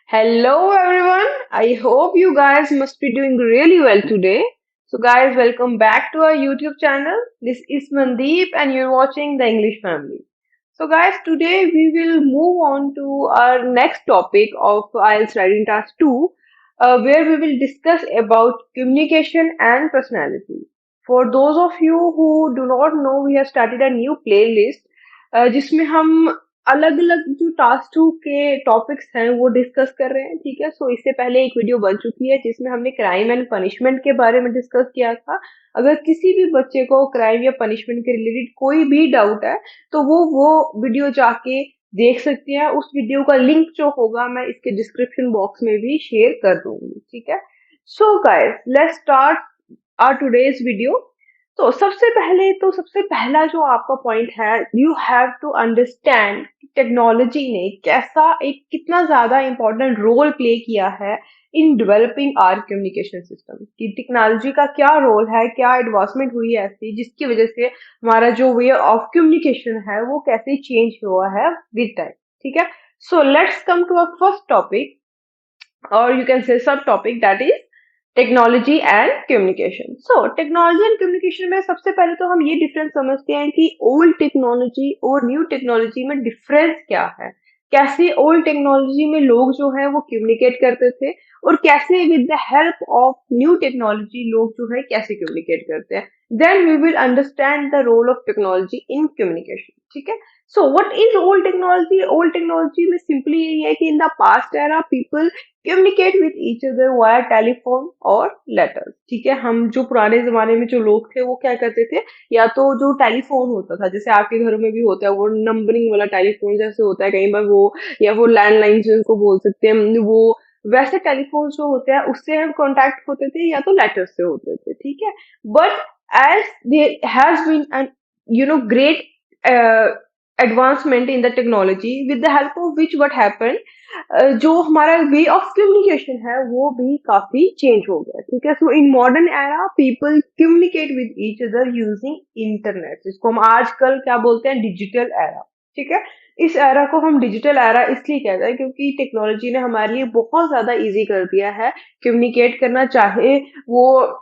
Hello everyone. I hope you guys must be doing really well today. So guys, welcome back to our YouTube channel. This is Mandeep and you're watching The English Family. So guys, today we will move on to our next topic of IELTS Writing Task 2, where we will discuss about communication and personality. For those of you who do not know, we have started a new playlist जिसमें हम अलग अलग जो task to के topics हैं वो discuss कर रहे हैं। ठीक है, सो इससे पहले एक वीडियो बन चुकी है जिसमें हमने क्राइम एंड पनिशमेंट के बारे में डिस्कस किया था। अगर किसी भी बच्चे को क्राइम या पनिशमेंट के रिलेटेड कोई भी डाउट है तो वो वीडियो जाके देख सकते हैं। उस वीडियो का लिंक जो होगा मैं इसके डिस्क्रिप्शन बॉक्स में भी शेयर कर दूंगी। ठीक है, so guys let's start our today's video. सबसे पहला जो आपका पॉइंट है, you have to understand technology ने कैसा एक कितना ज्यादा इंपॉर्टेंट रोल प्ले किया है in developing our communication system. कि टेक्नोलॉजी का क्या रोल है, क्या एडवांसमेंट हुई है ऐसी जिसकी वजह से हमारा जो वे ऑफ कम्युनिकेशन है वो कैसे चेंज हुआ है विद टाइम। ठीक है, so let's come to our first topic, or you can say subtopic, that is technology and communication. So technology and communication में सबसे पहले तो हम ये डिफरेंस समझते हैं कि ओल्ड टेक्नोलॉजी और न्यू टेक्नोलॉजी में डिफरेंस क्या है। कैसे ओल्ड टेक्नोलॉजी में लोग जो है वो कम्युनिकेट करते थे और कैसे with the help of new technology लोग जो है कैसे कम्युनिकेट करते हैं। Then we will understand the role of technology in communication. ठीक है, so what is old technology? Old technology में सिंपली यही है कि in the past era people communicate with each other via telephone और लेटर्स। ठीक है, हम जो पुराने जमाने में जो लोग थे वो क्या करते थे, या तो जो टेलीफोन होता था जैसे आपके घरों में भी होता है वो नंबरिंग वाला टेलीफोन जैसे होता है कहीं बार वो, या वो लैंडलाइन जिनको बोल सकते हैं वो, वैसे टेलीफोन जो होते हैं उससे हम कांटेक्ट होते थे या तो लेटर से होते थे। ठीक है, but as there has been an great advancement in the technology with the help of which what happened, जो हमारा वे ऑफ कम्युनिकेशन है वो भी काफी चेंज हो गया। ठीक है, so in modern era people communicate with each other using internet, जिसको हम आजकल क्या बोलते हैं, डिजिटल एरा। ठीक है, इस एरा को हम डिजिटल एरा इसलिए कहते हैं क्योंकि टेक्नोलॉजी ने हमारे लिए बहुत ज्यादा इजी कर दिया है कम्युनिकेट करना, चाहे वो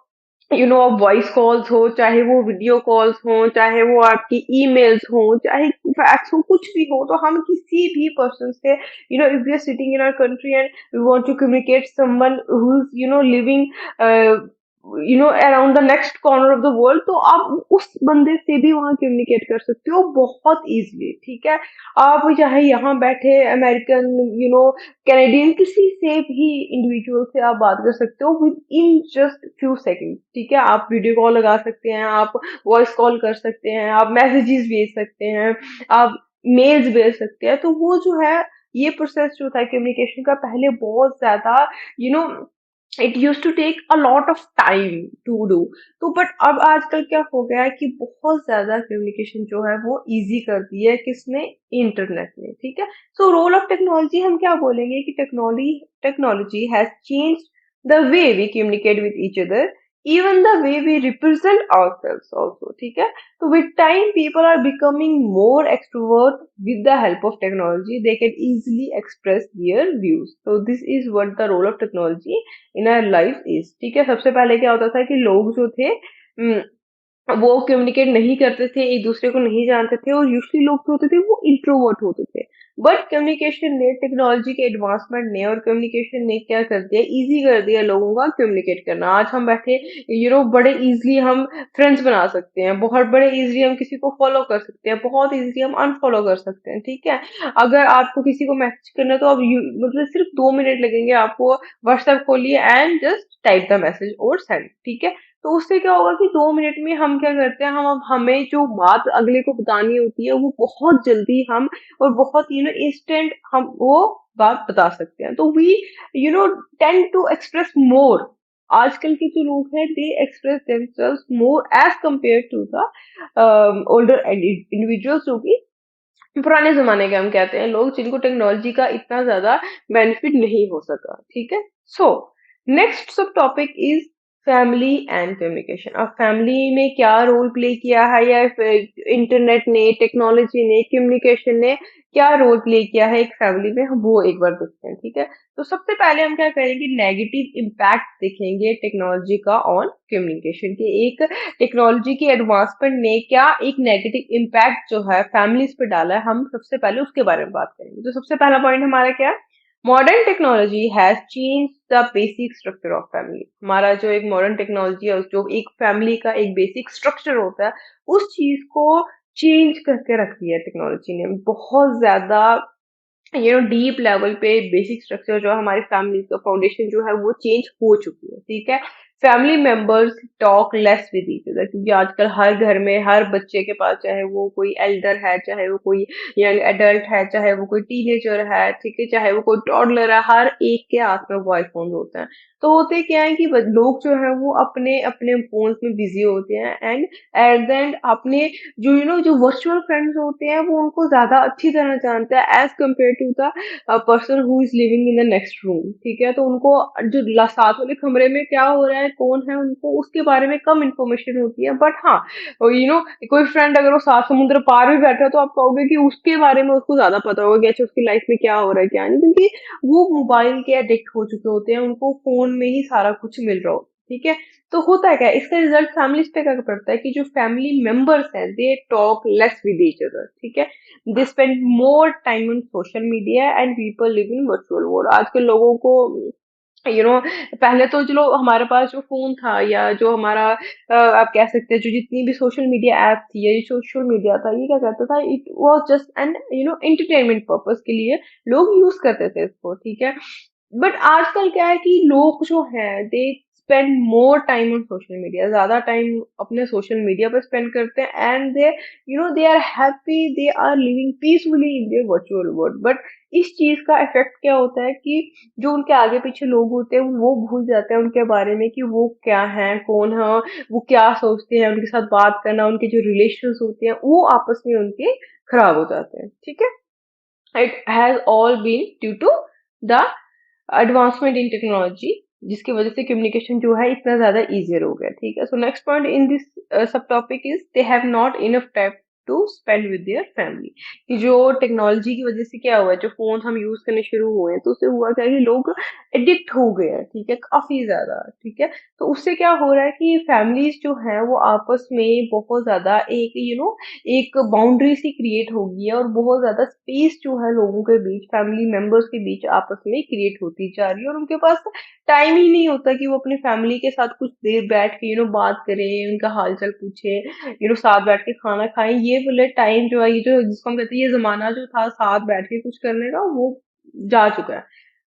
वॉइस कॉल्स हो, चाहे वो वीडियो कॉल्स हो, चाहे वो आपकी ईमेल्स हो, चाहे फैक्स हो, कुछ भी हो, तो हम किसी भी पर्सन से if we are sitting in our country and we want to communicate someone who is living around the next corner of the world, तो आप उस बंदे से भी वहां कम्युनिकेट कर सकते हो बहुत इजीली। ठीक है, आप चाहे यहाँ बैठे अमेरिकन, कैनेडियन, किसी से भी इंडिविजुअल से आप बात कर सकते हो with in just few second. ठीक है, आप वीडियो कॉल लगा सकते हैं, आप वॉइस कॉल कर सकते हैं, आप मैसेजेस भेज सकते हैं, आप मेल्स भेज सकते हैं। तो वो जो है ये प्रोसेस जो था कम्युनिकेशन का पहले बहुत ज्यादा you know it use to take a lot of time to do. तो बट अब आजकल क्या हो गया है कि बहुत ज्यादा कम्युनिकेशन जो है वो इजी कर दी है किसने, इंटरनेट ने। ठीक है, सो रोल ऑफ टेक्नोलॉजी हम क्या बोलेंगे कि technology has change the way we communicate with each other, even the way we represent ourselves also। ठीक है, so with time people are becoming more extrovert with the help of technology, they can easily express their views, so this is what the role of technology in our life is. ठीक है, सबसे पहले क्या होता था कि लोग जो थे वो कम्युनिकेट नहीं करते थे, एक दूसरे को नहीं जानते थे, और यूजली लोग जो होते थे वो इंट्रोवर्ट होते थे। बट कम्युनिकेशन ने, टेक्नोलॉजी के एडवांसमेंट ने और कम्युनिकेशन ने क्या कर दिया, इजी कर दिया लोगों का कम्युनिकेट करना। आज हम बैठे बड़े इजीली हम फ्रेंड्स बना सकते हैं, बहुत बड़े इजीली हम किसी को फॉलो कर सकते हैं, बहुत इजीली हम अनफॉलो कर सकते हैं। ठीक है, अगर आपको किसी को मैसेज करना है तो अब मतलब सिर्फ 2 मिनट लगेंगे आपको, व्हाट्सएप खोलिए and just type the message और सेंड। ठीक है, तो उससे क्या होगा कि 2 मिनट में हम क्या करते हैं, हम अब हमें जो बात अगले को बतानी होती है वो बहुत जल्दी हम और बहुत इंस्टेंट हम वो बात बता सकते हैं। तो we tend to express more. आजकल के जो लोग हैं they express themselves more as compare to the older individuals, जो कि पुराने जमाने के हम कहते हैं लोग, जिनको टेक्नोलॉजी का इतना ज्यादा बेनिफिट नहीं हो सका। ठीक है, सो नेक्स्ट सब topic is family and communication. अब फैमिली में क्या रोल प्ले किया है, या इंटरनेट ने, टेक्नोलॉजी ने, कम्युनिकेशन ने क्या रोल प्ले किया है एक फैमिली में, हम वो एक बार देखते हैं, ठीक है। तो सबसे पहले हम क्या करेंगे, नेगेटिव इम्पैक्ट देखेंगे टेक्नोलॉजी का ऑन कम्युनिकेशन के। एक टेक्नोलॉजी की एडवांसमेंट ने क्या एक नेगेटिव इम्पैक्ट जो है फैमिलीज पे डाला है, हम सबसे पहले उसके बारे में बात करेंगे। तो सबसे पहला पॉइंट हमारा क्या है, modern technology has change the basic structure of family. हमारा जो एक मॉडर्न टेक्नोलॉजी है, जो एक फैमिली का एक बेसिक स्ट्रक्चर होता है, उस चीज को चेंज करके रख दिया है टेक्नोलॉजी ने बहुत ज्यादा। डीप लेवल पे बेसिक स्ट्रक्चर जो है हमारी फैमिली का फाउंडेशन जो है वो चेंज हो चुकी है, ठीक है। Family members talk less with each other, क्योंकि आजकल हर घर में हर बच्चे के पास, चाहे वो कोई एल्डर है, चाहे वो कोई यंग एडल्ट है, चाहे वो कोई टीनेजर है, ठीक है, चाहे वो कोई टॉडलर है, हर एक के हाथ में मोबाइल फोन होता है। तो होते क्या है कि लोग जो है वो अपने अपने फोन्स में बिजी होते हैं, एंड एट द एंड अपने जो जो वर्चुअल फ्रेंड्स होते हैं वो उनको ज्यादा अच्छी तरह जानते हैं as compare to the person who is living in the next room, ठीक है। तो उनको जो साथ वाले कमरे में क्या हो रहा है, कौन है, उनको उसके बारे में कम इंफॉर्मेशन होती है। बट हाँ, कोई फ्रेंड अगर वो सात समुद्र पार भी बैठा है तो आप कहोगे कि उसके बारे में उसको ज्यादा पता होगा कि अच्छा उसकी लाइफ में क्या हो रहा है क्या नहीं, क्योंकि वो मोबाइल के एडिक्ट हो चुके होते हैं, उनको फोन में ही सारा कुछ मिल रहा हो, ठीक है। तो होता है क्या, इसका रिजल्ट फैमिलीज पे क्या पड़ता है कि जो फैमिली मेंबर्स हैं they talk less with each other, ठीक है। दे spend more time on social media and people live in virtual world. आजकल लोगों को यू नो पहले तो चलो हमारे पास जो फोन था, या जो हमारा आप कह सकते हैं जो जितनी भी सोशल मीडिया ऐप थी, या ये सोशल मीडिया था, ये क्या करता था, it was just an entertainment purpose के लिए लोग यूज करते थे इसको, ठीक है। बट आजकल क्या है कि लोग जो हैं they spend more time on social media, ज्यादा टाइम अपने सोशल मीडिया पर स्पेंड करते हैं, and they they are happy, they are living peacefully in their virtual world. But इस चीज का इफेक्ट क्या होता है कि जो उनके आगे पीछे लोग होते हैं वो भूल जाते हैं उनके बारे में कि वो क्या है, कौन है, वो क्या सोचते हैं, उनके साथ बात करना, उनके जो रिलेशंस होते हैं वो आपस में उनके खराब हो जाते हैं, ठीक है। It has all been due to the advancement in technology, जिसकी वजह से कम्युनिकेशन जो है इतना ज्यादा इजियर हो गया, ठीक है। So next point in this subtopic is they have not enough time to spend with their family. कि जो टेक्नोलॉजी की वजह से क्या हुआ है, जो फोन हम यूज करने शुरू हुए हैं, तो उससे हुआ क्या कि लोग एडिक्ट हो गए हैं, ठीक है, काफी ज्यादा, ठीक है। तो उससे क्या हो रहा है कि फैमिलीज जो है वो आपस में बहुत ज्यादा एक एक बाउंड्री सी क्रिएट हो गई है, और बहुत ज्यादा स्पेस जो है लोगों के बीच, फैमिली मेंबर्स के बीच आपस में क्रिएट होती जा रही है, और उनके पास टाइम ही नहीं होता कि वो अपनी फैमिली के साथ कुछ देर बैठ के बात करें, उनका हालचाल पूछे, साथ बैठ के खाना खाएं। ये वाले टाइम जो है, ये जो जिसको हम कहते हैं ये जमाना जो था साथ बैठ के कुछ करने का, वो जा चुका है।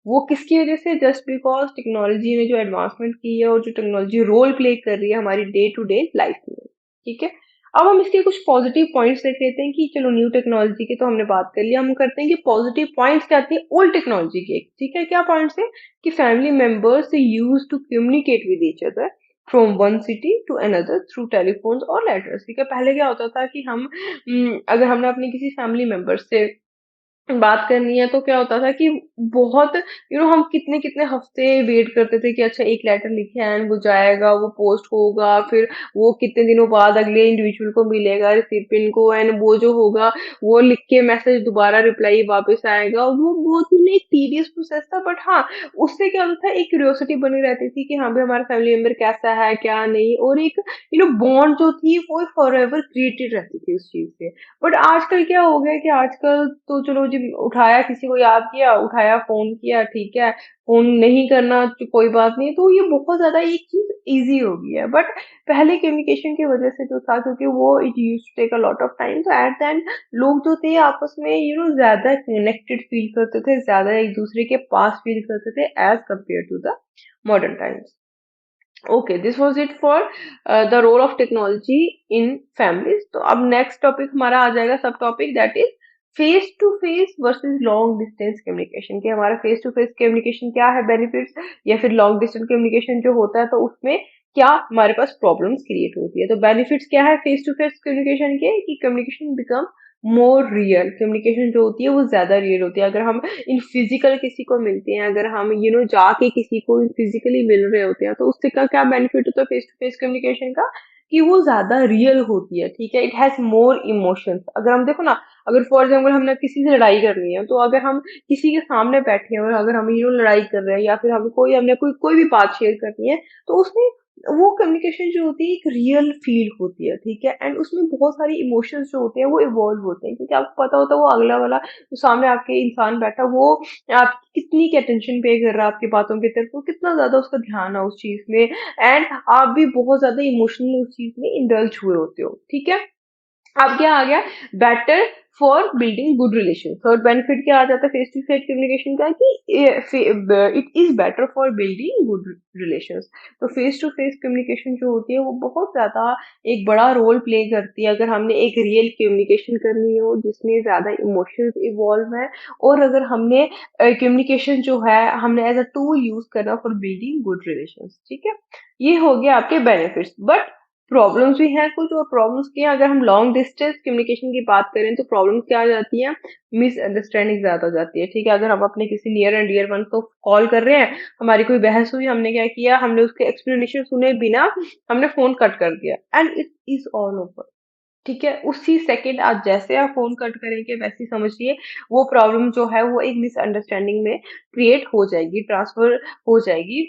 वो किसकी वजह से, जस्ट बिकॉज टेक्नोलॉजी ने जो एडवांसमेंट की है, और जो टेक्नोलॉजी रोल प्ले कर रही है हमारी डे टू डे लाइफ में, ठीक है। अब हम इसके कुछ पॉजिटिव पॉइंट्स देख लेते हैं कि चलो न्यू टेक्नोलॉजी की तो हमने बात कर लिया, हम करते हैं कि पॉजिटिव पॉइंट्स क्या आती है ओल्ड टेक्नोलॉजी के, ठीक है। क्या पॉइंट्स है कि family members use to communicate with each other from one city to another through telephones और लेटर्स, ठीक है। पहले क्या होता था कि हम अगर हमने अपनी किसी फैमिली मेंबर से बात करनी है तो क्या होता था कि बहुत हम कितने कितने हफ्ते वेट करते थे कि अच्छा एक लेटर लिखे एंड वो जाएगा, वो पोस्ट होगा, फिर वो कितने दिनों बाद अगले इंडिविजुअल को मिलेगा, रिसिपिएंट को, एंड वो जो होगा वो लिख के मैसेज दोबारा रिप्लाई वापस आएगा। वो बहुत ही एक टीडियस प्रोसेस था, बट हाँ, उससे क्या होता था, एक क्यूरियोसिटी बनी रहती थी कि हाँ भाई हमारा फैमिली मेंबर कैसा है क्या नहीं, और एक बॉन्ड जो थी वो फॉर एवर क्रिएटेड रहती थी उस चीज से। बट आजकल क्या हो गया कि आजकल तो चलो जी, उठाया किसी को याद किया, उठाया फोन किया, ठीक है, फोन नहीं करना तो कोई बात नहीं, तो ये बहुत ज्यादा एक चीज इजी हो गई है। बट पहले कम्युनिकेशन की वजह से जो था, क्योंकि वो it use to take a lot of time, तो एट द एंड लोग जो थे आपस में ज्यादा कनेक्टेड फील करते थे, ज्यादा एक दूसरे के पास फील करते थे as compare to the modern times. Okay, this was it for the role of technology in families. तो अब नेक्स्ट टॉपिक हमारा आ जाएगा, subtopic that is face to face versus long distance communication. कि हमारा face to face communication क्या है benefits, या फिर लॉन्ग डिस्टेंस कम्युनिकेशन जो होता है तो उसमें क्या हमारे पास प्रॉब्लम्स क्रिएट होती है। तो बेनिफिट्स क्या है फेस टू फेस कम्युनिकेशन के, कि communication become more real, communication जो होती है वो ज्यादा रियल होती है। अगर हम इन फिजिकल किसी को मिलते हैं, अगर हम जाके किसी को फिजिकली मिल रहे होते हैं, तो उससे का क्या बेनिफिट होता है फेस टू फेस कम्युनिकेशन का, कि वो ज्यादा रियल होती है। ठीक है, इट हैज मोर इमोशंस। अगर हम देखो ना, अगर फॉर एग्जाम्पल हमने किसी से लड़ाई करनी है, तो अगर हम किसी के सामने बैठे हैं और अगर हम लड़ाई कर रहे हैं, या फिर हमने कोई कोई भी बात शेयर करनी है, तो उसमें वो कम्युनिकेशन जो होती है एक रियल फील होती है। ठीक है, एंड उसमें बहुत सारी इमोशंस जो होते हैं वो इवॉल्व होते हैं, क्योंकि आपको पता होता है वो अगला वाला जो सामने आपके इंसान बैठा, वो आपकी कितनी की अटेंशन पे कर रहा है, आपकी बातों की तरफ वो कितना ज्यादा उसका ध्यान है उस चीज में, एंड आप भी बहुत ज्यादा इमोशनली उस चीज में इंडल्ज हुए होते हो। ठीक है, अब क्या आ गया, better for building good relation. Third benefit क्या आ जाता है फेस टू फेस कम्युनिकेशन का, कि it is better for building good relations. तो फेस टू फेस कम्युनिकेशन जो होती है वो बहुत ज्यादा एक बड़ा रोल प्ले करती है, अगर हमने एक रियल कम्युनिकेशन करनी हो जिसमें ज्यादा इमोशंस इवॉल्व है, और अगर हमने कम्युनिकेशन जो है हमने एज अ टूल यूज करना फॉर बिल्डिंग गुड रिलेशंस। ठीक है, ये हो गया आपके बेनिफिट्स। बट प्रॉब्लम्स भी हैं कुछ, और प्रॉब्लम्स क्या है, अगर हम लॉन्ग डिस्टेंस कम्युनिकेशन की बात करें तो प्रॉब्लम क्या आ जाती है, मिसअंडरस्टैंडिंग ज्यादा हो जाती है। ठीक है, अगर हम अपने किसी नियर एंड डियर वन को कॉल कर रहे हैं, हमारी कोई बहस हुई, हमने क्या किया, हमने उसके एक्सप्लेनेशन सुने बिना हमने फोन कट कर दिया, and it is all over. ठीक है, उसी सेकंड आज जैसे आप फोन कट करेंगे वैसे ही समझिए वो प्रॉब्लम जो है वो एक मिसअंडरस्टैंडिंग में क्रिएट हो जाएगी, ट्रांसफर हो जाएगी,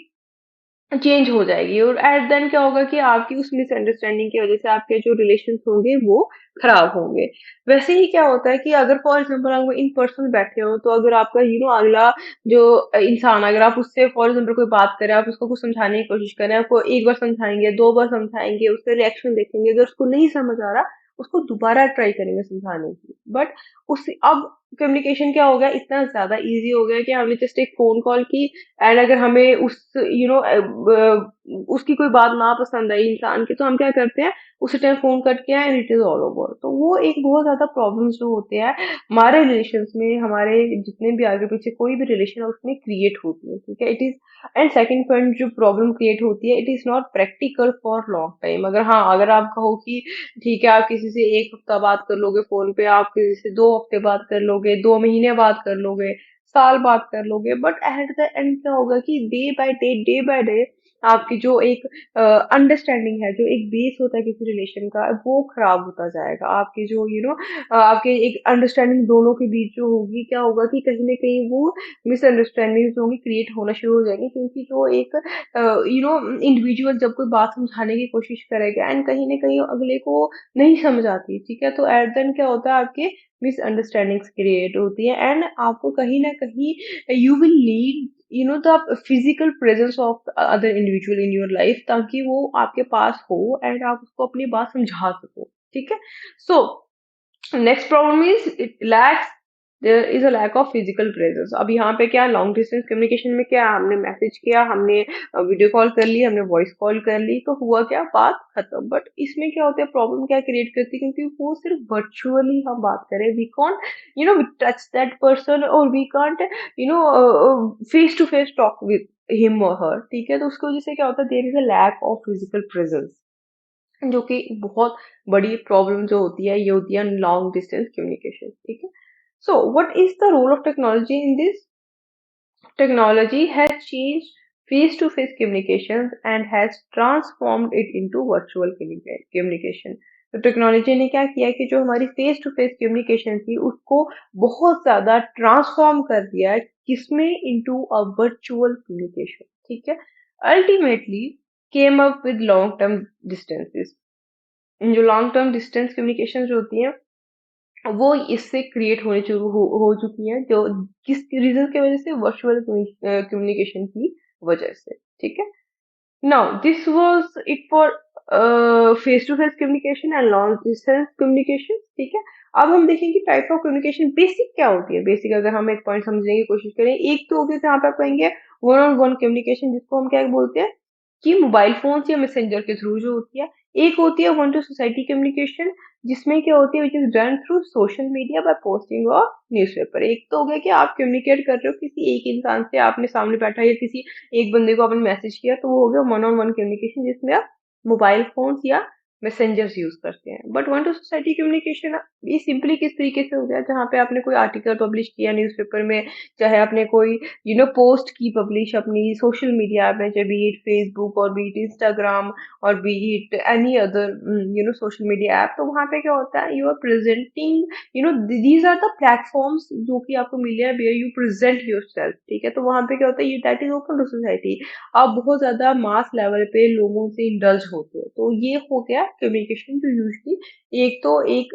चेंज हो जाएगी, और एट देन क्या होगा कि आपकी उस मिसअंडरस्टैंडिंग की वजह से आपके जो रिलेशन होंगे वो खराब होंगे। वैसे ही क्या होता है कि अगर फॉर एग्जाम्पल आप इन पर्सन बैठे हो, तो अगर आपका अगला जो इंसान, अगर आप उससे फॉर एग्जाम्पल कोई बात करें, आप उसको कुछ समझाने की कोशिश करें, आपको एक बार समझाएंगे, दो बार समझाएंगे, उसका रिएक्शन देखेंगे, अगर उसको नहीं समझ आ रहा, उसको दोबारा ट्राई करेंगे समझाने की। बट उस अब कम्युनिकेशन क्या हो गया, इतना ज्यादा इजी हो गया कि हमने जस्ट एक फोन कॉल की, एंड अगर हमें उस उसकी कोई बात ना पसंद आई इंसान की, तो हम क्या करते हैं, उसी टाइम फोन कट किया and it is all over. तो वो एक बहुत ज्यादा प्रॉब्लम्स जो होते हैं हमारे रिलेशंस में, हमारे जितने भी आगे पीछे कोई भी रिलेशन है उसमें क्रिएट होती है। ठीक है, it is, and second point जो प्रॉब्लम क्रिएट होती है, it is not practical for long time. अगर हाँ, अगर आप कहो कि ठीक है आप किसी से एक हफ्ता बात कर लोगे फोन पे, आप किसी से 2 हफ्ते बात कर लोगे, 2 महीने बात कर लोगे, साल बात कर लोगे, बट एट द एंड क्या होगा कि डे बाय डे आपकी जो एक अंडरस्टैंडिंग है, जो एक बेस होता है किसी रिलेशन का, वो खराब होता जाएगा। आपकी जो आपके एक अंडरस्टैंडिंग दोनों के बीच जो होगी, क्या होगा कि कहीं ना कहीं वो मिसअंडरस्टैंडिंग जो होंगी क्रिएट होना शुरू हो जाएंगी, क्योंकि जो एक इंडिविजुअल जब कोई बात समझाने की कोशिश करेगा एंड कहीं ना कहीं अगले को नहीं समझ आती, ठीक है, तो एट देन क्या होता है, आपके मिसअंडरस्टैंडिंग्स क्रिएट होती है, एंड आपको कहीं ना कहीं you will need the physical presence of other individual in your life, ताकि वो आपके पास हो एंड आप उसको अपनी बात समझा सको। ठीक है, so next problem is it lacks, there is a lack of physical presence. अब यहाँ पे क्या, लॉन्ग डिस्टेंस कम्युनिकेशन में क्या, हमने मैसेज किया, हमने वीडियो कॉल कर ली, हमने वॉइस कॉल कर ली, तो हुआ क्या, बात खत्म। बट इसमें क्या होता है, प्रॉब्लम क्या क्रिएट करती है, क्योंकि वो सिर्फ वर्चुअली हम बात करें, we can't touch that person, और we can't face to face talk with him और हर। ठीक है, तो उसकी वजह से क्या होता है, there is a lack of physical presence, जो कि बहुत बड़ी प्रॉब्लम जो होती है, ये होती है लॉन्ग डिस्टेंस कम्युनिकेशन। ठीक है, so what is the role of technology in this? Technology has changed face-to-face communications and has transformed it into virtual communication. तो टेक्नोलॉजी ने क्या किया कि जो हमारी फेस टू फेस कम्युनिकेशन थी उसको बहुत ज्यादा ट्रांसफॉर्म कर दिया है, किसमें, इनटू अ वर्चुअल कम्युनिकेशन। ठीक है, ultimately came up with long term distances. जो लॉन्ग टर्म डिस्टेंस कम्युनिकेशन जो होती है वो इससे क्रिएट होने शुरू हो चुकी है, जो किस रीजन की वजह से, वर्चुअल कम्युनिकेशन की वजह से। ठीक है, now this was it for face to face communication and long distance communication. ठीक है, अब हम देखेंगे टाइप ऑफ कम्युनिकेशन बेसिक क्या होती है। बेसिक अगर हम एक पॉइंट समझने की कोशिश करें, एक तो होगी जहाँ पे आप कहेंगे वन ऑन वन कम्युनिकेशन, जिसको हम क्या बोलते हैं कि मोबाइल फोन या मैसेंजर के थ्रू जो होती है। एक होती है वन टू सोसाइटी कम्युनिकेशन, जिसमें क्या होती है, which is done through social media bye posting और न्यूज़पेपर। एक तो हो गया कि आप कम्युनिकेट कर रहे हो किसी एक इंसान से, आपने सामने बैठा या किसी एक बंदे को आपने मैसेज किया, तो वो हो गया वन ऑन वन कम्युनिकेशन, जिसमें आप मोबाइल फोन या मैसेंजर्स यूज करते हैं। But one two society communication ये सिंपली किस तरीके से हो गया, जहाँ पे आपने कोई आर्टिकल पब्लिश किया न्यूज़पेपर में, चाहे आपने कोई पोस्ट की पब्लिश अपनी सोशल मीडिया में, चाहे बी इट फेसबुक और बी इट इंस्टाग्राम और be it any other social media app, तो वहां पे क्या होता है, you are presenting, these are the platforms जो कि आपको मिले हैं where you present yourself, ठीक है। तो वहां पे क्या होता है, that is open to society. आप बहुत ज्यादा मास लेवल पे लोगों से इंडल्ज होते हो। तो ये हो गया कम्युनिकेशन जो यूजली एक तो एक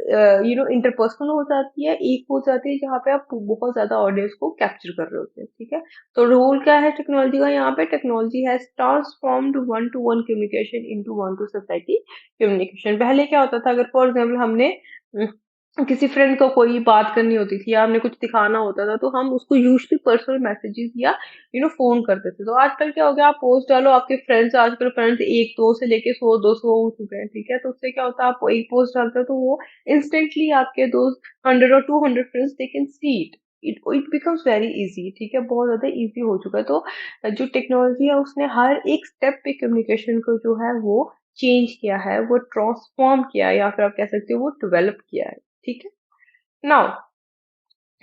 इंटरपर्सनल हो जाती है, एक हो जाती है जहाँ पे आप बहुत ज्यादा ऑडियंस को कैप्चर कर रहे होते हैं, ठीक है। तो रोल क्या है टेक्नोलॉजी का यहाँ पे, technology has transformed one two one communication into one two society communication. पहले क्या होता था, अगर फॉर एग्जाम्पल हमने किसी फ्रेंड को कोई बात करनी होती थी या हमने कुछ दिखाना होता था, तो हम उसको यूजली पर्सनल मैसेजेस या फोन करते थे। तो आजकल क्या हो गया, आप पोस्ट डालो, आपके फ्रेंड्स, आजकल फ्रेंड्स एक दो से लेके 100 200 हो चुके हैं, ठीक है। तो उससे क्या होता है, आप एक पोस्ट डालते हो तो वो इंस्टेंटली आपके दोस्त 100 और 200 friends they can see it, it becomes very easy, ठीक है, बहुत ज्यादा इजी हो चुका है। तो जो टेक्नोलॉजी है उसने हर एक स्टेप पे कम्युनिकेशन को जो है वो चेंज किया है, वो ट्रांसफॉर्म किया है, या फिर आप कह सकते हो वो डेवलप किया है, ठीक है। Now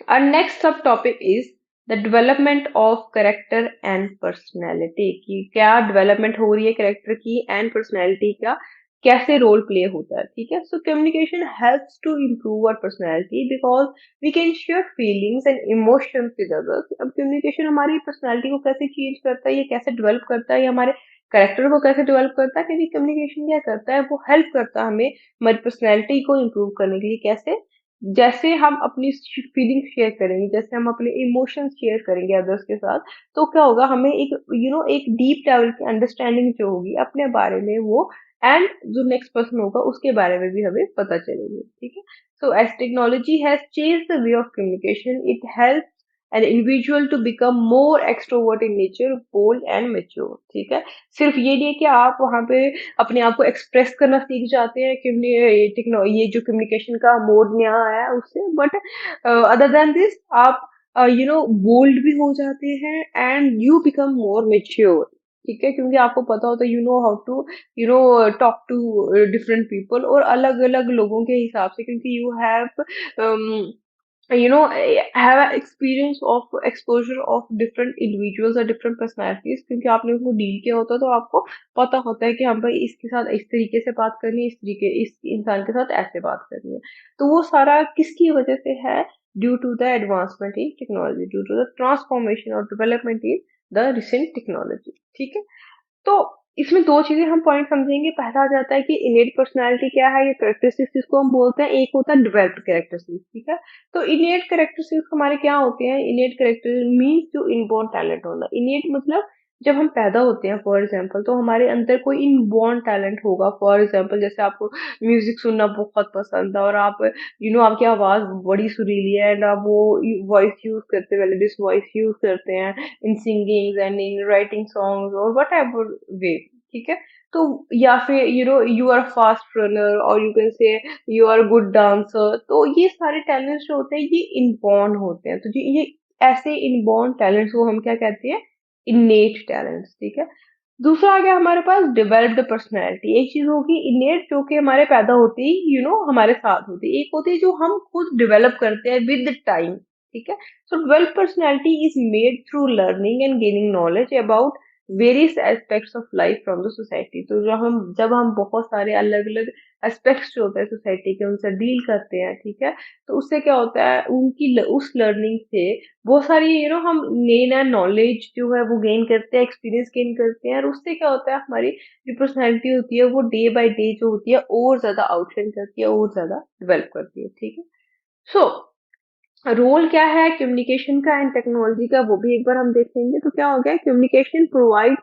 our next sub topic is the development of character and personality, कि क्या डेवलपमेंट हो रही है कैरेक्टर की एंड पर्सनैलिटी का, कैसे रोल प्ले होता है, ठीक है। So communication helps to improve our personality because we can share feelings and emotions with others. अब कम्युनिकेशन हमारी पर्सनैलिटी को कैसे चेंज करता है, ये कैसे डेवलप करता है, ये हमारे कैरेक्टर को कैसे डेवलप करता है, क्योंकि कम्युनिकेशन क्या करता है, वो हेल्प करता है हमें हमारी पर्सनैलिटी को इम्प्रूव करने के लिए। कैसे, जैसे हम अपनी फीलिंग शेयर करेंगे, जैसे हम अपने इमोशंस शेयर करेंगे अदर्स के साथ, तो क्या होगा, हमें एक एक डीप लेवल की अंडरस्टैंडिंग जो होगी अपने बारे में वो, एंड जो नेक्स्ट पर्सन होगा उसके बारे में भी हमें पता चलेगी, ठीक है। So as technology has change the way of communication, it help an individual to become more extrovert in nature, bold and mature, ठीक है। सिर्फ ये नहीं है कि आप वहां पे अपने आप को एक्सप्रेस करना सीख जाते हैं कि ये जो कम्युनिकेशन का मोड नया आया है उससे, बट अदर देन दिस आप बोल्ड भी हो जाते हैं and you become more mature, ठीक है, क्योंकि आपको पता होता है how to talk to different people, और अलग अलग लोगों के हिसाब से, क्योंकि you have have experience of exposure of different individuals or different personalities, क्योंकि आपने उनको डील किया होता है, तो आपको पता होता है कि हाँ भाई इसके साथ इस तरीके से बात करनी है, इस इंसान के साथ ऐसे बात करनी है। तो वो सारा किसकी वजह से है, due to the advancement in technology, due to the transformation और development in the recent technology, ठीक है। तो इसमें दो चीजें हम पॉइंट समझेंगे। पहला आ जाता है कि इनेट पर्सनालिटी क्या है, ये करेक्टरिस्टिक्स जिसको हम बोलते हैं, एक होता है डेवलप्ड करेक्टरिस्टिक्स, ठीक है। तो इनेट करेक्टरिस्टिक्स हमारे क्या होते हैं, इनेट करेक्टर मीन्स जो इनबॉर्न टैलेंट होना। इनेट मतलब जब हम पैदा होते हैं फॉर एग्जाम्पल, तो हमारे अंदर कोई इनबॉर्न टैलेंट होगा। फॉर एग्जाम्पल जैसे आपको म्यूजिक सुनना बहुत पसंद है और आप आपकी आवाज बड़ी सुरीली है एंड आप वो वॉइस यूज करते हैं, मेलोडियस वॉइस यूज करते हैं in singing and in writing songs और वट एवर वे, ठीक है। तो या फिर यू आर फास्ट रनर और you can say you are good dancer. तो ये सारे टैलेंट्स जो होते हैं ये इनबॉर्न होते हैं। तो जी ये ऐसे इनबॉर्न टैलेंट्स को हम क्या कहते हैं, इनेट टैलेंट्स, ठीक है। दूसरा आ गया हमारे पास डेवलप्ड पर्सनैलिटी। एक चीज होगी इनेट जो कि हमारे पैदा होती है हमारे साथ होती है, एक होती है जो हम खुद डेवलप करते हैं विद टाइम, ठीक है। So developed personality is made through learning and gaining knowledge about various aspects of life from the society. तो जब हम बहुत सारे अलग अलग एस्पेक्ट्स जो होते हैं सोसाइटी के उनसे डील करते हैं, ठीक है, तो उससे क्या होता है, उस लर्निंग से बहुत सारी हम नई नया नॉलेज जो है वो गेन करते हैं, एक्सपीरियंस गेन करते हैं, और उससे क्या होता है हमारी जो पर्सनैलिटी होती है वो डे बाय डे जो होती है और ज्यादा आउटशाइन करती है, और ज्यादा डेवलप करती है, ठीक है। सो रोल क्या है कम्युनिकेशन का एंड टेक्नोलॉजी का, वो भी एक बार हम देख लेंगे। तो क्या हो गया, communication provide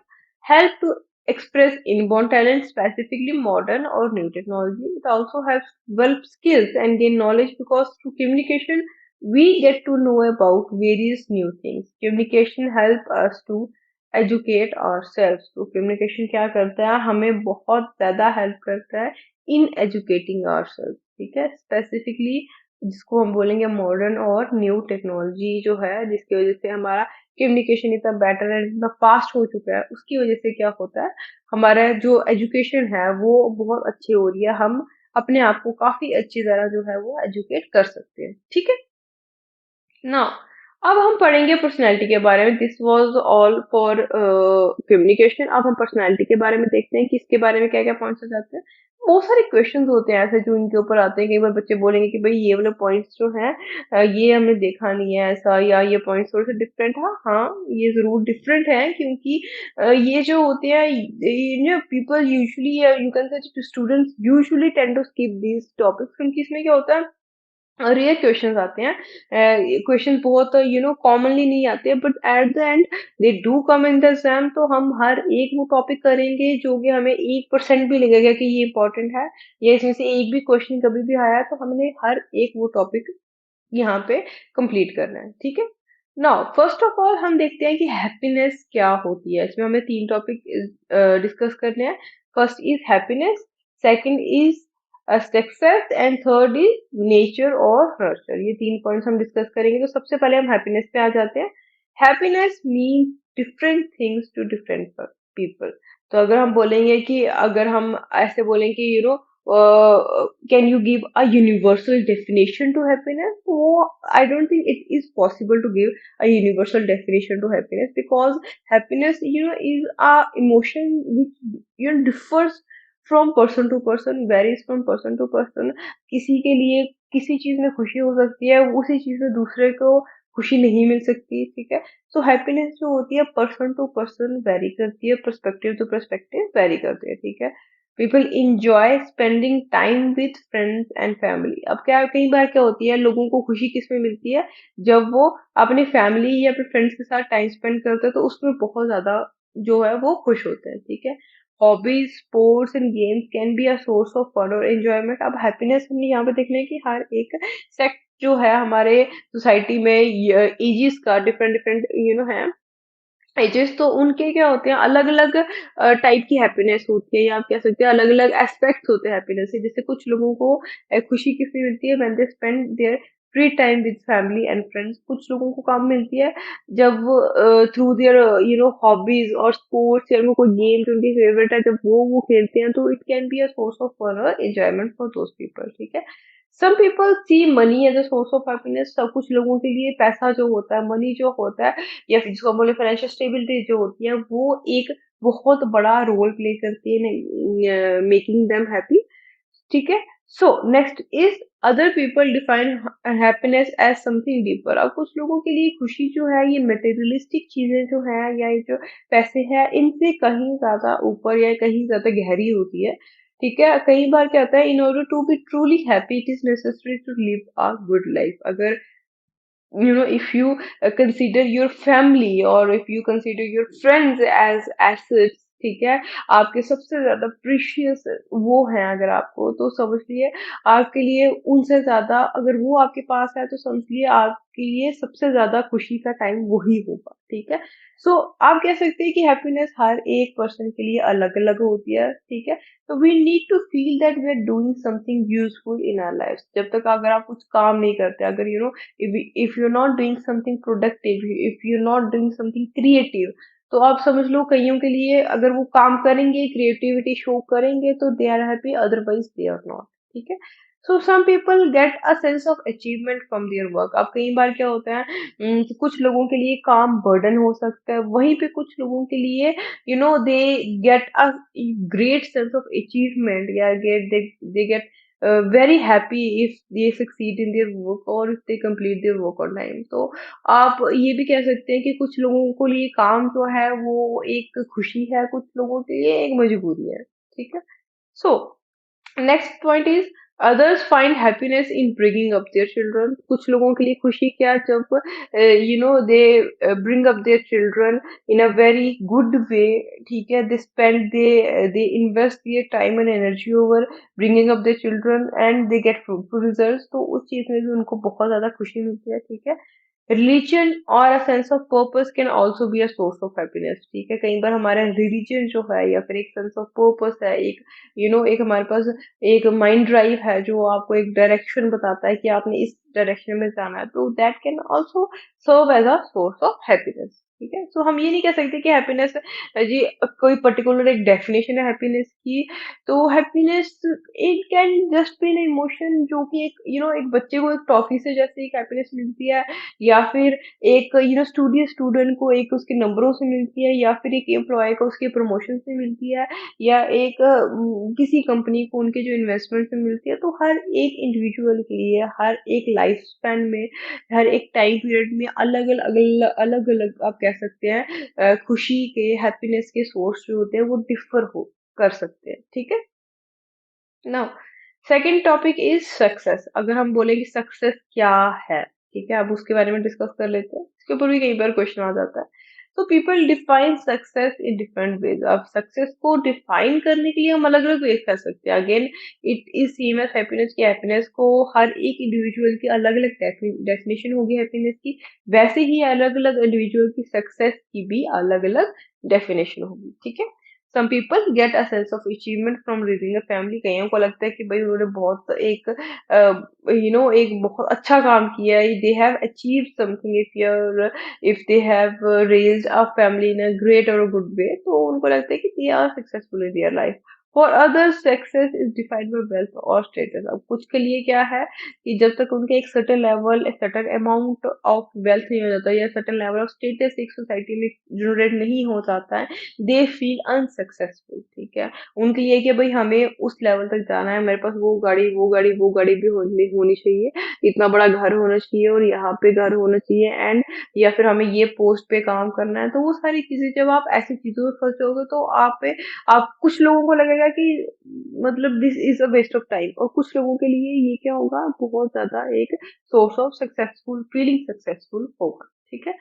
help to express inborn talent, specifically modern or new technology. It also helps develop skills and gain knowledge because through communication we get to know about various new things. Communication help us to educate ourselves. तो communication क्या करता है, हमें बहुत ज्यादा help करता है in educating ourselves, ठीक है। Specifically जिसको हम बोलेंगे मॉडर्न और न्यू टेक्नोलॉजी जो है, जिसकी वजह से हमारा कम्युनिकेशन इतना बेटर एंड इतना फास्ट हो चुका है, उसकी वजह से क्या होता है, हमारा जो एजुकेशन है वो बहुत अच्छी हो रही है। हम अपने आप को काफी अच्छी तरह जो है वो एजुकेट कर सकते हैं, ठीक है ना। अब हम पढ़ेंगे पर्सनैलिटी के बारे में। This was all for communication. अब हम पर्सनैलिटी के बारे में देखते हैं कि इसके बारे में क्या क्या पॉइंट्स आ जाते हैं। बहुत सारे क्वेश्चंस होते हैं ऐसे जो इनके ऊपर आते हैं। कई बार बच्चे बोलेंगे कि भाई ये वाले पॉइंट्स जो हैं ये हमने देखा नहीं है ऐसा, या ये पॉइंट्स थोड़े से डिफरेंट है। हाँ, ये जरूर डिफरेंट है, क्योंकि ये जो होते हैं, people usually, you can say students usually tend to skip these topics, क्योंकि इसमें क्या होता है, रेयर क्वेश्चंस आते हैं। क्वेश्चन बहुत कॉमनली नहीं आते, but at the and they do come in the exam. तो हम हर एक वो टॉपिक करेंगे जो कि हमें 1% भी लगेगा कि ये इंपॉर्टेंट है, या इसमें से एक भी क्वेश्चन कभी भी आया है, तो हमने हर एक वो टॉपिक यहाँ पे कंप्लीट करना है, ठीक है। नाउ फर्स्ट ऑफ ऑल हम देखते हैं कि हैप्पीनेस क्या होती है। इसमें हमें 3 टॉपिक डिस्कस करने हैं। First is happiness, second is success, and third is nature और नर्चर। ये 3 पॉइंट्स हम डिस्कस करेंगे। तो सबसे पहले हम हैप्पीनेस पे आ जाते हैं। Happiness mean different things to different people. तो अगर हम बोलेंगे कि, अगर हम ऐसे बोलेंगे कि can you give a universal definition to happiness? So I don't think it is possible to give a universal definition to happiness, because happiness, is a emotion which differs from person to person, varies from person to person. किसी के लिए किसी चीज में खुशी हो सकती है, उसी चीज में दूसरे को खुशी नहीं मिल सकती, ठीक है। सो हैप्पीनेस जो होती है पर्सन टू पर्सन वेरी करती है, पर्सपेक्टिव टू पर्सपेक्टिव वेरी करती है, ठीक है। People enjoy spending time with friends and family. अब क्या, कई बार क्या होती है, लोगों को खुशी किस में मिलती है, जब वो अपने फैमिली या अपने फ्रेंड्स के साथ टाइम स्पेंड करते हैं, तो उसमें बहुत ज्यादा जो है वो खुश होते हैं, ठीक है। Hobbies, sports and games can be a source of fun और एंजॉयमेंट। अब हैप्पीनेस हमने यहाँ पे देखना है कि हर एक सेक्ट जो है हमारे सोसाइटी में, एजेस का डिफरेंट डिफरेंट है एजेस, तो उनके क्या होते हैं, अलग अलग टाइप की हैप्पीनेस होती है, या आप कह सकते हैं अलग अलग एस्पेक्ट्स होते हैं हैप्पीनेस के। जैसे कुछ लोगों को खुशी किसमें मिलती है, when they spend there free time with family and friends. कुछ लोगों को काम मिलती है जब थ्रू देयर हॉबीज और स्पोर्ट्स, या उनको कोई गेम जो उनकी फेवरेट है, जब वो खेलते हैं, तो it can be a source of fun और एंजॉयमेंट फॉर दोज पीपल, ठीक है। Some people see money as a source of happiness. सब कुछ लोगों के लिए पैसा जो होता है, मनी जो होता है, या फिर जिसको हम बोले फाइनेंशियल स्टेबिलिटी जो होती है, वो एक बहुत बड़ा रोल प्ले करती है मेकिंग देम हैप्पी, ठीक है। So next is other people define happiness as something deeper. अब कुछ लोगों के लिए खुशी जो है ये मटेरियलिस्टिक चीजें जो है, या ये जो पैसे हैं, इनसे कहीं ज्यादा ऊपर या कहीं ज्यादा गहरी होती है, ठीक है। कई बार क्या होता है, in order to be truly happy it is necessary to live a good life. अगर if you consider your family, or if you consider your friends as assets, ठीक है, आपके सबसे ज्यादा प्रीशियस वो हैं, अगर आपको, तो समझ लिए आपके लिए उनसे ज्यादा, अगर वो आपके पास है, तो समझ लिए आपके लिए सबसे ज्यादा खुशी का टाइम वही होगा, ठीक है। सो आप कह सकते हैं कि हैप्पीनेस हर एक पर्सन के लिए अलग अलग होती है, ठीक है। तो we need to feel that we are doing something useful in our life. जब तक अगर आप कुछ काम नहीं करते, अगर if you're not doing something productive, if you're not doing something creative, तो आप समझ लो कईयों के लिए अगर वो काम करेंगे, क्रिएटिविटी शो करेंगे, तो they are happy, otherwise they are not, ठीक है। So some people get a sense of achievement from their work. अब कई बार क्या होता है, कि कुछ लोगों के लिए काम बर्डन हो सकता है, वहीं पे कुछ लोगों के लिए they get a great sense of achievement, या they get very happy if they succeed in their work, or if they complete their work on time। तो आप ये भी कह सकते हैं कि कुछ लोगों को लिए काम जो है वो एक खुशी है, कुछ लोगों के लिए एक मजबूरी है, ठीक है। So next point is others find happiness in bringing up their children. कुछ लोगों के लिए खुशी क्या, जब they bring up their children in a very good way, ठीक है। They invest their time and energy over bringing up their children, and they get fruitful results. तो उस चीज में भी उनको बहुत ज्यादा खुशी मिलती है, ठीक है। रिलीजन और अ sense of purpose can also be a source of happiness. ठीक है, कई बार हमारा रिलीजन जो है या फिर एक सेंस ऑफ पर्पस है, एक एक हमारे पास एक माइंड ड्राइव है जो आपको एक डायरेक्शन बताता है कि आपने इस डायरेक्शन में जाना है, तो that can also serve as a source of happiness. ठीक है, सो हम ये नहीं कह सकते कि हैप्पीनेस जी कोई पर्टिकुलर एक डेफिनेशन है हैप्पीनेस की। तो happiness it can just be an emotion जो कि एक एक बच्चे को एक टॉफी से जैसे एक हैप्पीनेस मिलती है, या फिर एक स्टूडेंट को एक उसके नंबरों से मिलती है, या फिर एक एम्प्लॉय को उसके प्रमोशन से मिलती है, या एक किसी कंपनी को उनके जो इन्वेस्टमेंट से मिलती है। तो हर एक इंडिविजुअल के लिए हर एक लाइफ स्पैन में हर एक टाइम पीरियड में अलग अलग अलग अलग आप कह सकते हैं खुशी के हैप्पीनेस के सोर्स जो होते हैं वो डिफर हो कर सकते हैं। ठीक है, now second topic is success. अगर हम बोले कि सक्सेस क्या है, ठीक है, अब उसके बारे में डिस्कस कर लेते हैं। इसके ऊपर भी कई बार क्वेश्चन आ जाता है। तो people define success in different ways. अब सक्सेस को डिफाइन करने के लिए हम अलग अलग वेज कर सकते हैं। Again it is same as happiness की हैप्पीनेस को हर एक इंडिविजुअल की अलग अलग डेफिनेशन होगी हैप्पीनेस की, वैसे ही अलग अलग इंडिविजुअल की सक्सेस की भी अलग अलग डेफिनेशन होगी। ठीक है, some people get a sense of achievement from reading a family. कईयों को लगता है कि भाई उन्होंने बहुत एक एक बहुत अच्छा काम किया है, they have achieved something. If they have raised a family in a great और गुड वे, तो उनको लगता है कि they are successful in their life. For others success is defined by wealth और स्टेटस। अब कुछ के लिए क्या है कि जब तक उनके एक सर्टेन लेवल एक सर्टेन अमाउंट ऑफ वेल्थ नहीं हो जाता या सर्टेन लेवल ऑफ स्टेटस एक सोसाइटी में जनरेट नहीं हो जाता है, दे फील अनसक्सेसफुल। ठीक है, उनके लिए कि भाई हमें उस लेवल तक जाना है, मेरे पास वो गाड़ी भी होनी चाहिए, इतना बड़ा घर होना चाहिए और यहाँ पे घर होना चाहिए, एंड या फिर हमें ये पोस्ट पे काम करना है। तो वो सारी चीजें जब आप ऐसी चीजों में फंस जाओगे तो आप कुछ लोगों को लगेगा कि मतलब this is a waste of time, और कुछ लोगों के लिए ये क्या होगा, बहुत ज्यादा एक source of successful feeling successful होगा। ठीक है,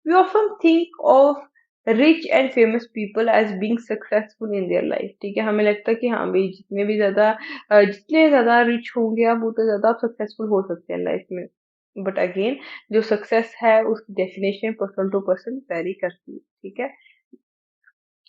we often think of rich and famous people as being successful in their life. ठीक है, हमें लगता है कि हाँ भाई जितने ज्यादा रिच होंगे आप उतने ज्यादा आप सक्सेसफुल हो सकते हैं लाइफ में। बट अगेन जो सक्सेस है उसकी definition person to person vary करती है। ठीक है,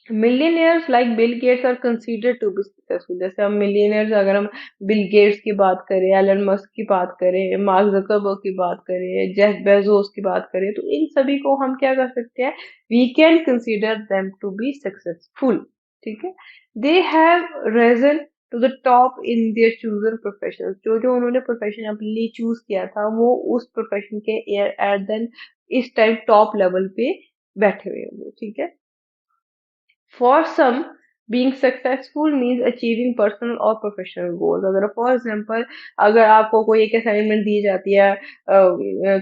millionaires like Bill Gates are considered to be successful. जैसे हम मिलियनियर्स, अगर हम बिल गेट्स की बात करें, एलन मस्क की बात करें, मार्क जकरबर्ग की बात करें, जेफ बेजोस की बात करें, तो इन सभी को हम क्या कर सकते हैं, we can consider them to be successful. ठीक है, they have risen to the top in their chosen profession. जो जो उन्होंने प्रोफेशन अपने लिए चूज किया था वो उस प्रोफेशन के एट देन इस टाइम टॉप लेवल पे बैठे हुए होंगे। ठीक है, for some, being successful means achieving personal or professional goals। अगर फॉर एग्जाम्पल अगर आपको कोई एक असाइनमेंट दी जाती है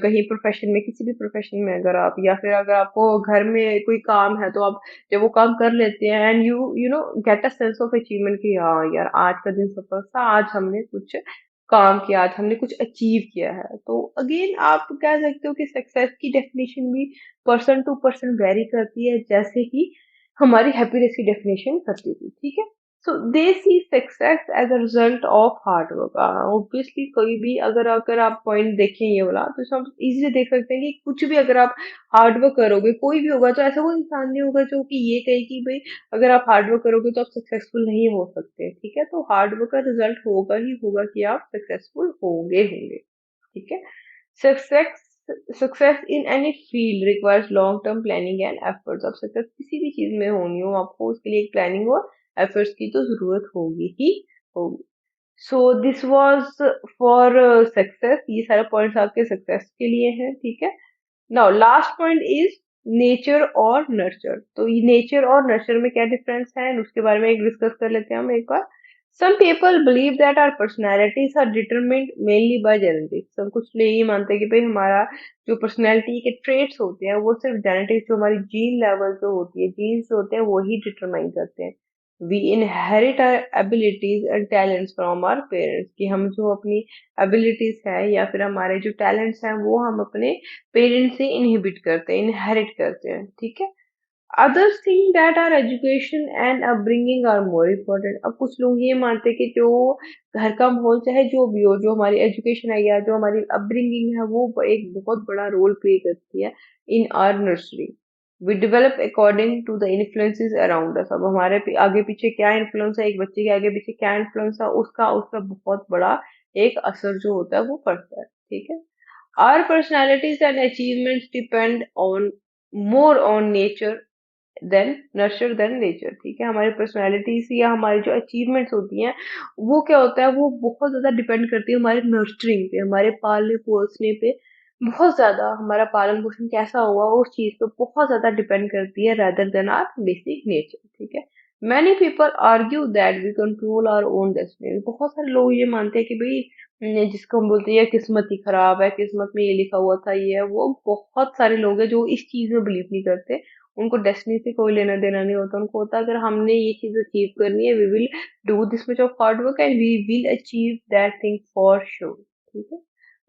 कहीं प्रोफेशन में, किसी भी प्रोफेशन में, अगर आप या फिर अगर आपको घर में कोई काम है, तो आप जब वो काम कर लेते हैं and you you know get a sense of achievement कि हाँ यार आज का दिन सफल था, आज हमने कुछ काम किया, आज हमने कुछ अचीव किया है। तो अगेन आप कह सकते हो कि सक्सेस की डेफिनेशन भी पर्सन टू पर्सन वेरी करती है, जैसे कि हमारी हैप्पीनेस की डेफिनेशन करती थी। ठीक है, so they see success as a result of hard work. Obviously कोई भी अगर आप पॉइंट देखें ये वाला, तो इसमें हम इजीली देख सकते हैं कि कुछ भी अगर आप हार्ड वर्क करोगे, कोई भी होगा, तो ऐसा कोई इंसान नहीं होगा जो कि ये कहे कि भाई अगर आप हार्ड वर्क करोगे तो आप सक्सेसफुल नहीं हो सकते। ठीक है, तो हार्ड वर्क का रिजल्ट होगा ही होगा कि आप सक्सेसफुल होंगे होंगे। ठीक है, success success in any field requires long term planning and efforts. अब सक्सेस किसी भी चीज में होनी हो, आपको उसके लिए एक प्लानिंग और एफर्ट्स की तो जरूरत होगी ही होगी। So this was for success. ये सारे पॉइंट्स आपके सक्सेस के लिए हैं। ठीक है, now last point is nature और नर्चर। तो ये नेचर और नर्चर में क्या डिफरेंस है उसके बारे में एक डिस्कस कर लेते हैं हम एक बार। Some people believe that our personalities are determined mainly by genetics. सब कुछ लोग ये मानते हैं कि भाई हमारा जो पर्सनैलिटी के ट्रेट्स होते हैं वो सिर्फ जेनेटिक्स, जो हमारी जीन लेवल जो होती है, जीन्स होते हैं वो ही डिटरमाइन करते हैं। We inherit our abilities and talents from our parents. कि हम जो अपनी एबिलिटीज है या फिर हमारे जो टैलेंट्स हैं वो हम अपने पेरेंट्स से इनहिबिट करते हैं, इनहेरिट करते हैं। ठीक है, Others think that our education and upbringing are more important. अब कुछ लोग ये मानते हैं कि जो घर का माहौल चाहे जो भी हो, जो हमारी एजुकेशन है या जो हमारी अपब्रिंगिंग है, वो एक बहुत बड़ा रोल प्ले करती है in our nursery. We develop according to the influences around us. अब हमारे आगे पीछे क्या इन्फ्लुएंस है, एक बच्चे के आगे पीछे क्या इन्फ्लुएंस है, उसका उसका बहुत बड़ा एक असर जो होता है वो पड़ता है. ठीक है. Our personalities and achievements depend on more on nature than nurture than nature. ठीक है. हमारी पर्सनैलिटीज या हमारी जो अचीवमेंट्स होती हैं वो क्या होता है, वो बहुत ज्यादा डिपेंड करती है हमारे नर्चरिंग पे, हमारे पालने पोसने पे. बहुत ज्यादा हमारा पालन पोषण कैसा हुआ उस चीज पे बहुत ज्यादा डिपेंड करती है rather than our basic nature. ठीक है. Many people argue that we control our own destiny. बहुत सारे लोग ये मानते हैं कि भाई जिसको हम बोलते हैं किस्मत ही खराब है, किस्मत में ये लिखा हुआ था, ये है वो. बहुत सारे लोग हैं जो इस चीज में बिलीव नहीं करते. उनको डेस्टिनी से कोई लेना देना नहीं होता. उनको होता है अगर हमने ये चीज अचीव करनी है, we will do this much of hard work and we will achieve that thing for sure. ठीक है.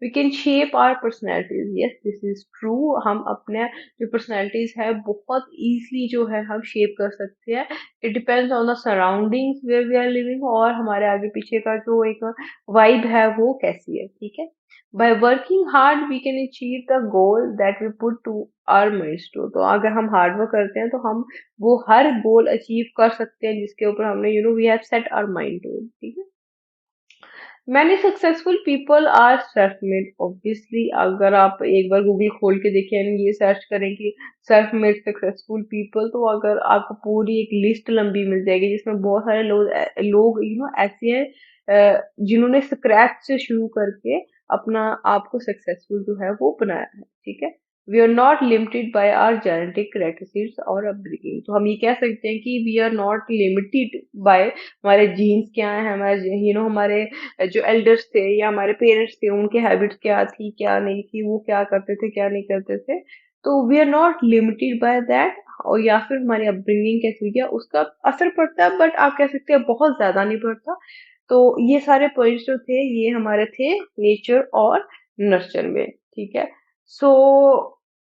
We can shape our personalities. Yes, this is true. हम अपने जो पर्सनैलिटीज है बहुत इजीली जो है हम शेप कर सकते हैं. It depends on the surroundings where we are living और हमारे आगे पीछे का जो एक वाइब है वो कैसी है. ठीक है. By working hard we can achieve the goal that we put to our minds to. तो अगर हम हार्ड वर्क करते हैं तो हम वो हर गोल अचीव कर सकते हैं जिसके ऊपर हमने we have set our mind to. ठीक है. Many successful people are self made. Obviously अगर आप एक बार गूगल खोल के देखें and ये सर्च करें कि सेल्फ मेड सक्सेसफुल पीपल, तो अगर आपको पूरी एक लिस्ट लंबी मिल जाएगी जिसमें बहुत सारे लोग ऐसे हैं जिन्होंने स्क्रैच से शुरू करके अपना आप को सक्सेसफुल जो है वो बनाया है. ठीक है. We are not limited by our genetic characteristics और अपब्रिंगिंग. तो हम ये कह सकते हैं कि we are not limited by हमारे जीन्स क्या है, हमारे हमारे जो एल्डर्स थे या हमारे पेरेंट्स थे उनकी हैबिट्स क्या थी क्या नहीं थी, वो क्या करते थे क्या नहीं करते थे. तो we are not limited by that. और या फिर हमारी अपब्रिंगिंग कैसी हुई है उसका असर पड़ता है, बट आप कह सकते हैं बहुत ज्यादा नहीं पड़ता. तो ये सारे पॉइंट्स जो थे ये हमारे थे नेचर और नर्चर में. ठीक है. सो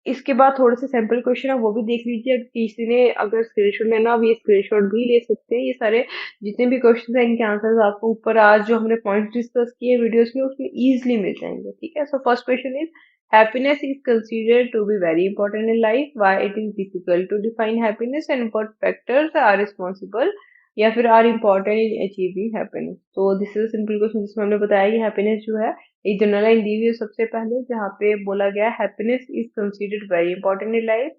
इसके बाद थोड़े से सैंपल क्वेश्चन है वो भी देख लीजिए. अगर किसी ने अगर स्क्रीनशॉट लेना आप ये स्क्रीनशॉट भी ले सकते हैं. ये सारे जितने भी क्वेश्चन हैं इनके आंसर्स आपको ऊपर आज जो हमने पॉइंट्स डिस्कस किए वीडियोस में उसमें इजीली मिल जाएंगे. ठीक है. So first question is happiness is considered to be very important in life. Why it is difficult to define happiness and what factors are responsible या फिर are important in achieving happiness. तो this is simple question जिसमें हमने बताया कि happiness जो है एक जनरल लाइन दी हुई है सबसे पहले जहाँ पे बोला गया happiness is considered very important in life.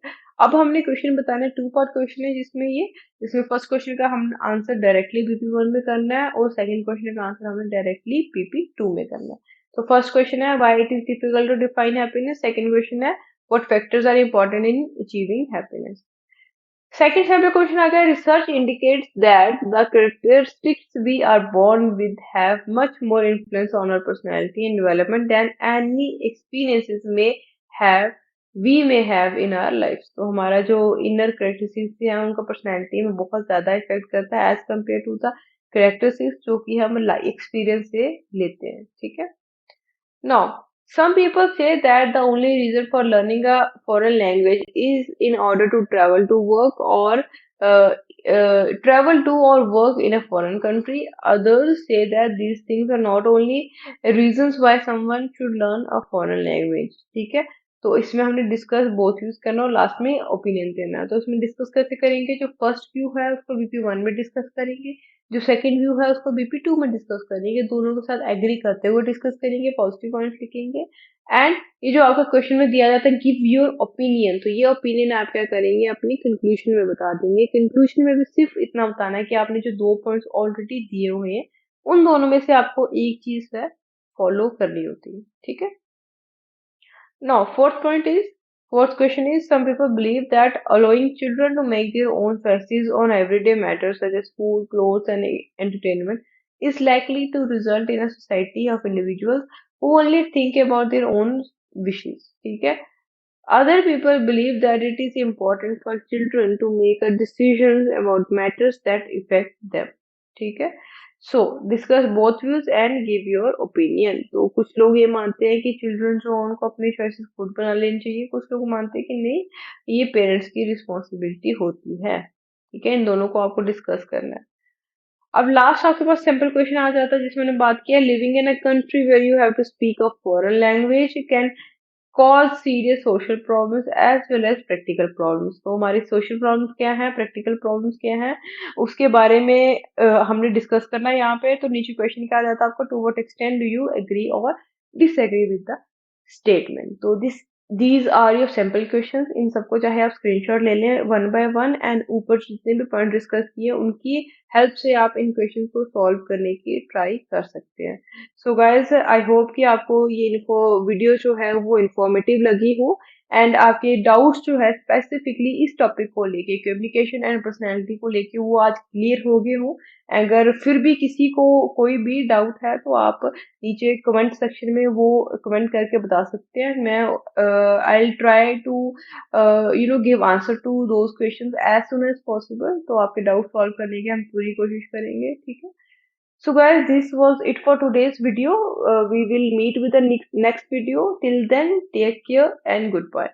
अब हमने क्वेश्चन बताना है टू पार्ट क्वेश्चन है जिसमें फर्स्ट क्वेश्चन का हम आंसर डायरेक्टली बीपी 1 में करना है और सेकंड क्वेश्चन का आंसर हमें डायरेक्टली बीपी 2 में करना है. तो फर्स्ट क्वेश्चन है why it is difficult to define happiness. Second question है what factors are important in achieving happiness. Second sample question आ गया. Research indicates that the characteristics we are born with have much more influence on our personality and development than any experiences have may have in our lives. तो हमारा जो inner characteristics है उनका personality में बहुत ज्यादा इफेक्ट करता है as compared to the characteristics जो कि हम experience से लेते हैं. ठीक है. Now, some people say that the only reason for learning a foreign language is in order to travel to work or travel to or work in a foreign country. Others say that these things are not only reasons why someone should learn a foreign language. ठीक है. तो इसमें हमने discuss both use करना और last में opinion देना है. तो इसमें डिस्कस कैसे करेंगे, जो फर्स्ट व्यू है उसको बीपी 1 में डिस्कस करेंगे, जो सेकंड व्यू है उसको बीपी 2 में डिस्कस करेंगे, दोनों के साथ एग्री करते हुए डिस्कस करेंगे, पॉजिटिव पॉइंट्स लिखेंगे. एंड ये जो आपका क्वेश्चन में दिया जाता है गिव योर ओपिनियन, तो ये ओपिनियन आप क्या करेंगे अपनी कंक्लूजन में बता देंगे. कंक्लूजन में भी सिर्फ इतना बताना है कि आपने जो 2 पॉइंट्स ऑलरेडी दिए हुए हैं उन दोनों में से आपको एक चीज है फॉलो करनी होती है. ठीक है. Now, fourth question is some people believe that allowing children to make their own choices on everyday matters such as food, clothes, and entertainment is likely to result in a society of individuals who only think about their own wishes. ठीक है. Other people believe that it is important for children to make a decisions about matters that affect them. ठीक है. सो discuss both views and give your opinion. तो कुछ लोग ये मानते हैं कि चिल्ड्रन जो हैं, उनको अपनी चॉइसेस खुद बना लेनी चाहिए, कुछ लोग मानते हैं कि नहीं, ये पेरेंट्स की रिस्पॉन्सिबिलिटी होती है। ठीक है, इन दोनों को आपको डिस्कस करना है। अब लास्ट आपके पास सिंपल क्वेश्चन आ जाता है जिसमें मैंने बात किया, living in a country where you have to speak a foreign language can cause serious social problems as well as practical problems. तो हमारी सोशल प्रॉब्लम्स क्या है, प्रैक्टिकल प्रॉब्लम्स क्या है, उसके बारे में हमने डिस्कस करना है यहाँ पे। तो नीचे क्वेश्चन क्या आ जाता है आपको, to what extent do you agree और डिसएग्री विद द स्टेटमेंट। तो this these are your simple questions. इन सबको चाहे आप स्क्रीनशॉट ले लें वन बाय वन, एंड ऊपर जितने भी पॉइंट डिस्कस किए उनकी हेल्प से आप इन क्वेश्चंस को सॉल्व करने की ट्राई कर सकते हैं। सो गाइज आई होप कि आपको ये इन्फो वीडियो जो है वो इंफॉर्मेटिव लगी हो, एंड आपके डाउट्स जो है स्पेसिफिकली इस टॉपिक को लेके, कम्युनिकेशन एंड पर्सनैलिटी को लेके, वो आज क्लियर हो गए हो। अगर फिर भी किसी को कोई भी डाउट है तो आप नीचे कमेंट सेक्शन में वो कमेंट करके बता सकते हैं। मैं I will try to give answer to those questions as soon as possible. तो आपके डाउट सॉल्व करने की हम पूरी कोशिश करेंगे, ठीक है। So guys, this was it for today's video. We will meet with the next video. Till then, take care and goodbye.